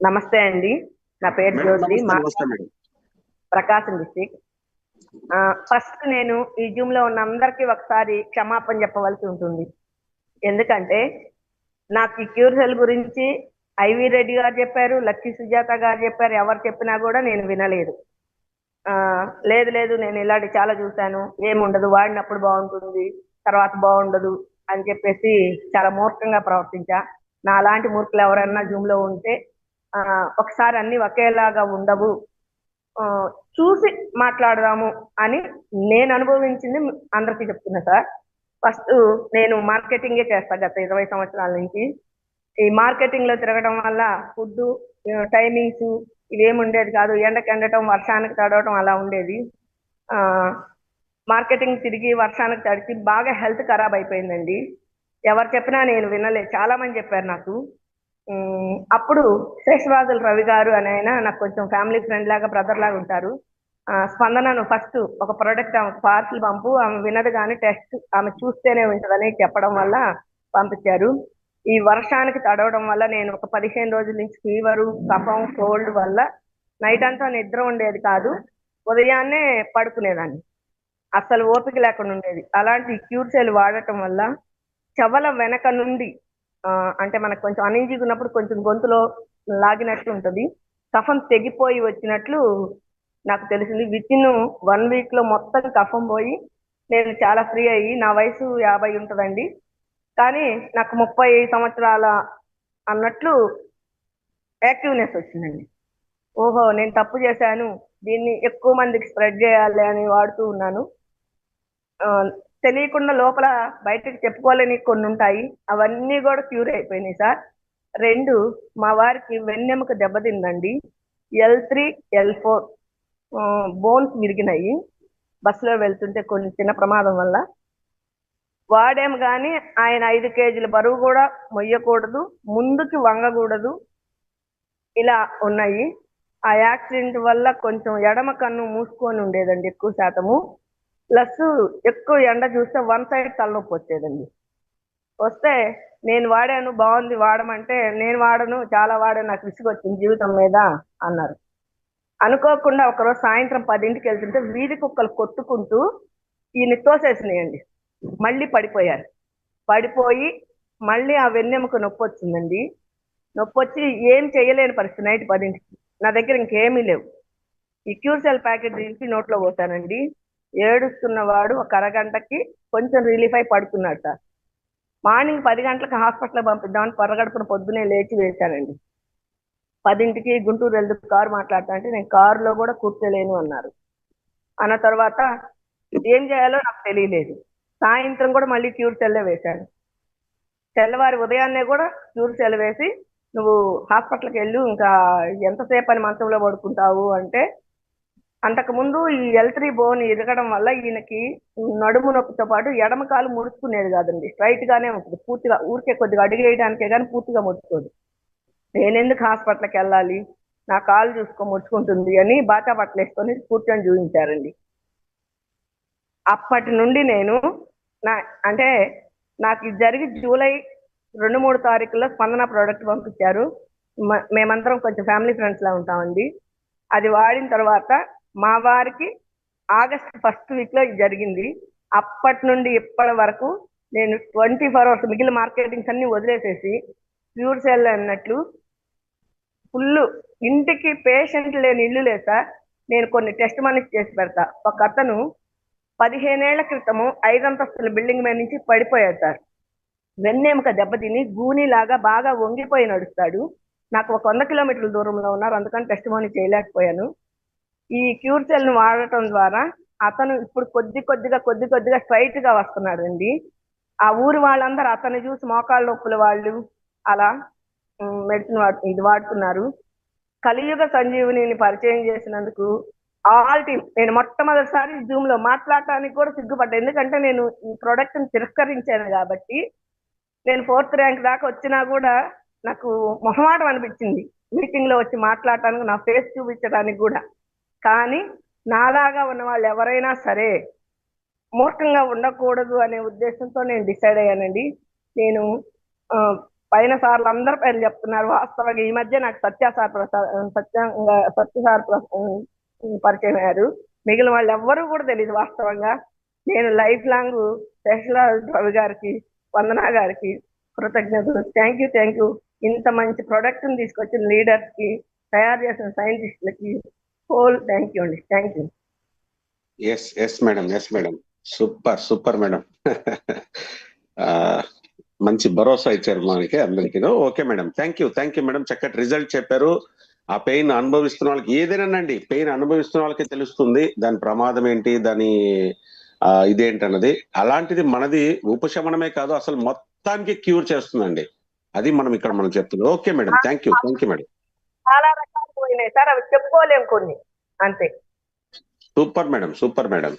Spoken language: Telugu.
నమస్తే అండి. నా పేరు మేడం జ్యోతి. నమస్తే నమస్తే మేడం. ప్రకాశం డిస్ట్రిక్ట్. ఫస్ట్ నేను ఈ జూమ్‌లో ఉన్న అందరికీ ఒకసారి క్షమాపణ చెప్పవలసి ఉంటుంది. ఎందుకంటే నాకు ఈ క్యూర్ సెల్ గురించి ఐవి రెడ్డి గారు చెప్పారు, లక్కీ సుజాత గారు చెప్పారు. ఎవరు చెప్పినా కూడా నేను వినలేదు. లేదు లేదు నేను ఇలాంటివి చాలా చూశాను. ఏముండదు వాడినప్పుడు బాగుంటుంది, తర్వాత బాగుండదు అని చెప్పేసి చాలా మూర్ఖంగా ప్రవర్తించా. నాలాంటి మూర్ఖులు ఎవరన్నా జూమ్‌లో ఉంటే ఒకసారి అన్ని ఒకేలాగా ఉండవు. చూసి మాట్లాడదాము అని నేను అనుభవించింది అందరికీ చెప్తున్నా సార్. ఫస్ట్ నేను మార్కెటింగే చేస్తా గత 20 సంవత్సరాల నుంచి. ఈ మార్కెటింగ్ లో తిరగడం వల్ల ఫుడ్ టైమింగ్స్ ఇవేమి ఉండేది కాదు. ఎండకి ఎండటం, వర్షానికి తడవటం అలా ఉండేది. ఆ మార్కెటింగ్ తిరిగి వర్షానికి తడిచి బాగా హెల్త్ ఖరాబ్ అయిపోయిందండి. ఎవరు చెప్పినా నేను వినలే. చాలా మంది చెప్పారు నాకు. అప్పుడు శేషవాదుల రవి గారు అని ఆయన నాకు కొంచెం ఫ్యామిలీ ఫ్రెండ్ లాగా, బ్రదర్ లాగా ఉంటారు. స్పందనను ఫస్ట్ ఒక ప్రోడక్ట్ ఆమెకు పార్సిల్ పంపు, ఆమె వినదు కానీ టెస్ట్ ఆమె చూస్తేనే ఉంటుందని చెప్పడం వల్ల పంపించారు. ఈ వర్షానికి తడవడం వల్ల నేను ఒక 15 రోజుల నుంచి ఫీవరు, కఫం, కోల్డ్ వల్ల నైట్ అంతా నిద్ర ఉండేది కాదు. ఉదయాన్నే పడుకునేదాన్ని. అస్సలు ఓపిక లేకుండా ఉండేది. అలాంటి క్యూర్ సెల్ వాడటం వల్ల చెవుల వెనక నుండి అంటే మనకు కొంచెం అనీజీగా ఉన్నప్పుడు కొంచెం గొంతులో లాగినట్టు ఉంటుంది. కఫం తెగిపోయి వచ్చినట్లు నాకు తెలిసింది. విత్ ఇన్ 1 వీక్ లో మొత్తం కఫం పోయి నేను చాలా ఫ్రీ అయ్యి, నా వయసు 50 ఉంటుందండి. కానీ నాకు 30 సంవత్సరాల అన్నట్లు యాక్టివ్నెస్ వచ్చిందండి. ఓహో నేను తప్పు చేశాను, దీన్ని ఎక్కువ మందికి స్ప్రెడ్ చేయాలి అని వాడుతూ ఉన్నాను. తెలియకుండా లోపల బయటకు చెప్పుకోలేని కొన్ని ఉంటాయి. అవన్నీ కూడా క్యూర్ అయిపోయినాయి సార్. 2, మా వారికి వెన్నెముక దెబ్బతిందండి. L3, L4 బోన్స్ విరిగినాయి బస్సులో వెళ్తుంటే కొన్ని చిన్న ప్రమాదం వల్ల. వాడేం కానీ ఆయన 5 కేజీల బరువు కూడా మొయ్యకూడదు, ముందుకి వంగకూడదు, ఇలా ఉన్నాయి. ఆ యాక్సిడెంట్ వల్ల కొంచెం ఎడమ కన్ను మూసుకొని ఉండేదండి ఎక్కువ శాతము. ప్లస్ ఎక్కువ ఎండ చూస్తే 1 సైడ్ తలనొప్పి వచ్చేదండి. వస్తే నేను వాడాను, బాగుంది వాడమంటే, నేను వాడను, చాలా వాడాను, నాకు విసుగొచ్చింది జీవితం మీద అన్నారు. అనుకోకుండా ఒకరోజు సాయంత్రం 10ంటికి వెళ్తుంటే వీధి కుక్కలు కొట్టుకుంటూ ఈయన తోసేసినాయండి. మళ్ళీ పడిపోయారు. పడిపోయి మళ్ళీ ఆ వెన్నెముక నొప్పి వచ్చిందండి. నొప్పి వచ్చి ఏం చేయలేని పరిస్థితి. నైట్ 10ంటికి నా దగ్గర ఇంకేమీ లేవు. ఈ క్యూర్ సెల్ ప్యాకెట్ తీసి నోట్లో పోతానండి. ఏడుస్తున్నవాడు ఒక అరగంటకి కొంచెం రిలీఫ్ అయి పడుకున్నాడు సార్. మార్నింగ్ 10 గంటలకు హాస్పిటల్ పంపిద్దామని పొరగడుపున పొద్దునే లేచి వేశానండి. 10ంటికి గుంటూరు వెళ్తూ కారు మాట్లాడతా అంటే నేను కారులో కూడా కూర్చోలేను అన్నారు. అన్న తర్వాత ఏం చేయాలో నాకు తెలియలేదు. సాయంత్రం కూడా మళ్ళీ క్యూర్ సెల్లే వేశాను. తెల్లవారి ఉదయాన్నే కూడా క్యూర్ సెల్ వేసి నువ్వు హాస్పిటల్కి వెళ్ళు, ఇంకా ఎంతసేపు అని మంచంలో పడుకుంటావు అంటే, అంతకుముందు ఈ L3 బోన్ ఇరగడం వల్ల ఈయనకి నడుము నొప్పితో పాటు ఎడమ కాలు ముడుచుకునేది కాదండి. స్ట్రైట్ గానే ఉంటుంది పూర్తిగా. ఊరికే కొద్దిగా అడుగు వేయడానికే కానీ పూర్తిగా ముడుచుకోదు. నేనెందుకు హాస్పిటల్కి వెళ్ళాలి, నా కాలు చూసుకో ముడుచుకుంటుంది అని బాటా బట్టలు వేసుకొని కూర్చొని చూపించారండి. అప్పటి నుండి నేను అంటే నాకు ఇది జరిగి జూలై 2-3 తారీఖుల్లో స్పందన ప్రోడక్ట్ పంపించారు. మేమందరం కొంచెం ఫ్యామిలీ ఫ్రెండ్స్ లా ఉంటామండి. అది వాడిన తర్వాత మా వారికి ఆగస్ట్ 1st వీక్లో ఇది జరిగింది. అప్పటి నుండి ఇప్పటి వరకు నేను 24 అవర్స్ మిగిలిన మార్కెటింగ్స్ అన్ని వదిలేసేసి ప్యూర్ సెల్ అన్నట్లు ఫుల్ ఇంటికి పేషెంట్ లేని ఇల్లు లేదు సార్. నేను కొన్ని టెస్ట్ మనీస్ చేసి పెడతా. ఒక అతను 15 ఏళ్ల క్రితము 5 అంతస్తుల బిల్డింగ్ మీద నుంచి పడిపోయాడు సార్. వెన్నెముక దెబ్బతిని గూనిలాగా బాగా వంగిపోయి నడుస్తాడు. నాకు ఒక 100 కిలోమీటర్ల దూరంలో ఉన్నారు, అందుకని టెస్ట్ మనీ చేయలేకపోయాను. ఈ క్యూర్ సెల్ ను వాడటం ద్వారా అతను ఇప్పుడు కొద్ది కొద్దిగా స్ట్రైట్ గా వస్తున్నాడు అండి. ఆ ఊరి వాళ్ళందరూ అతన్ని చూసి మోకాళ్ళ నొప్పుల వాళ్ళు అలా మెడిసిన్ ఇది వాడుతున్నారు. కలియుగ సంజీవనిని పరిచయం చేసినందుకు ఆల్ టీమ్. నేను మొట్టమొదటిసారి జూమ్ లో మాట్లాడటానికి కూడా సిగ్గుపడ్డా. ఎందుకంటే నేను ఈ ప్రోడక్ట్ ని తిరస్కరించాను కాబట్టి. నేను 4th ర్యాంక్ దాకా వచ్చినా కూడా నాకు మొహమాటం అనిపించింది మీటింగ్ లో వచ్చి మాట్లాడటానికి, నా ఫేస్ చూపించడానికి కూడా. కానీ నాలాగా ఉన్న వాళ్ళు ఎవరైనా సరే మూర్ఖంగా ఉండకూడదు అనే ఉద్దేశంతో నేను డిసైడ్ అయ్యానండి. నేను పైన సార్లు అందరి పేర్లు చెప్తున్నారు. వాస్తవంగా ఈ మధ్య నాకు సత్య సార్ పరిచయం అయ్యారు. మిగిలిన వాళ్ళు ఎవ్వరూ కూడా తెలియదు వాస్తవంగా. నేను లైఫ్ లాంగ్ శేషరాజు రవి గారికి, వందనా గారికి కృతజ్ఞతలు. Thank you. ఇంత మంచి ప్రొడక్ట్ ని తీసుకొచ్చిన లీడర్స్ కి, తయారు చేసిన సైంటిస్టులకి హోల్ థ్యాంక్ యూ అండి. Thank you. Yes madam. Super madam. మంచి భరోసా ఇచ్చారు మనకి అందరికీ. Okay madam, thank you madam. చక్కటి రిజల్ట్ చెప్పారు. ఆ పెయిన్ అనుభవిస్తున్న వాళ్ళకి, ఏదేనండి పెయిన్ అనుభవిస్తున్న వాళ్ళకి తెలుస్తుంది దాని ప్రమాదం ఏంటి, దాని ఇదేంటన్నది. అలాంటిది మనది ఉపశమనమే కాదు, అసలు మొత్తానికి క్యూర్ చేస్తుందండి. అది మనం చెప్తున్నాం. Okay madam, thank you madam. చాలా రకాలు పోయినాయి సార్, అవి చెప్పుకోలేము కొన్ని, అంతే. Super madam.